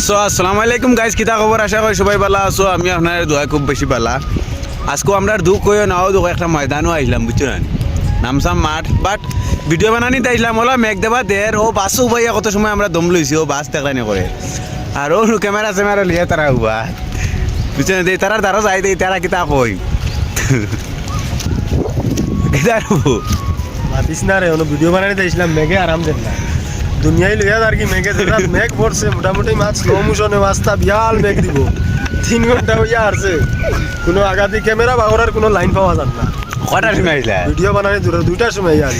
So আসসালামু আলাইকুম guys, কিতা খবর? আশা করি সবাই ভালো আছো। আমি আপনার দোয়া খুব বেশি ভালো। আজকে আমরা দুঃখ কইও নাও দুঃখ একটা ময়দানও আইলাম, বুঝছো না, নামসাম মাঠ। বাট ভিডিও বানানিতে আইলাম হলো মেঘ দেবা দের ও বাসও ভাইয়া কত সময় আমরা দম লইছি, ও বাস দেখলানি করে আর ও ক্যামেরা স্যামেরা লিয়ে তারা হুয়া, বুঝছো না, তারা তারা যাই দেই তারা কিতা কই কিতা মাতিস না রে, ভিডিও বানানি দিয়েছিলাম মেঘে আরাম দেন না দুনিয়ায় লইয়া আর কি মেঘে দিলাম। মেঘ পড়ছে মোটামুটি মাছ স্লো মোশনে মাছটা বিয়াল মেঘ দিব 3 ঘন্টা হইয়া আসছে, কোনো আগাতি ক্যামেরা বাগরার কোনো লাইন পাওয়া যান না। কটার সময় আইলা? ভিডিও বানানি দূরে 2টার সময় আর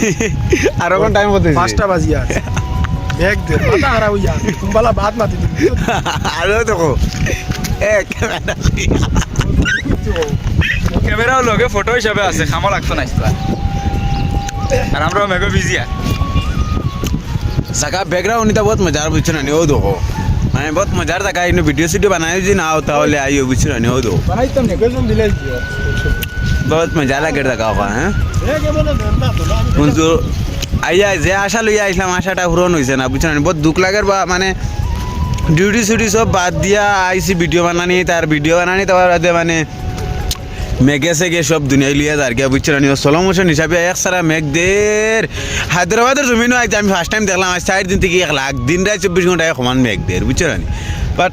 আর কোন টাইম হতে 5টা বাজিয়া মেঘ দে মাথা হারা হইয়া কুম্বালা ভাত মাতি দিবি আর দেখো ক্যামেরাও লগে ফটো হিসাবে আছে, খামো লাগতো না ইসলা। আর আমরা মেঘে বিজিয়া জায়গা ব্যাকগ্রাউন্ড নিতে বহুত মজার, বুঝছো না, ও দেখো মানে বহুত মজার জায়গা। ইনো ভিডিও সিডিও বানাই যদি না হো তাহলে আইও, বুঝছো না, ও দেখো বানাইতাম না গজম দিলে বহুত মজা লাগে জায়গা ওখানে। হ্যাঁ মেঘ এমন না তো না কিন্তু আইয়া যে আশা লইয়া আইসলাম আশাটা পূরণ হয়েছে না, বুঝছো না, বহুত দুঃখ লাগার। বা মানে ডিউটি সিউটি সব বাদ দিয়া আইসি ভিডিও বানানি, তার ভিডিও বানানি তারপর বাদে মানে মেঘে সেগে সব দুনিয়ায় লিয়া যার গিয়া, বুঝছো না, স্লো মোশন হিসাবে এক সারা মেঘদের হায়দ্রাবাদের জমিনও আজ আমি ফার্স্ট টাইম দেখলাম। আজ 4 দিন থেকে 1 লাখ দিন রায় 24 ঘন্টায় সমান মেঘদের, বুঝছো না। বাট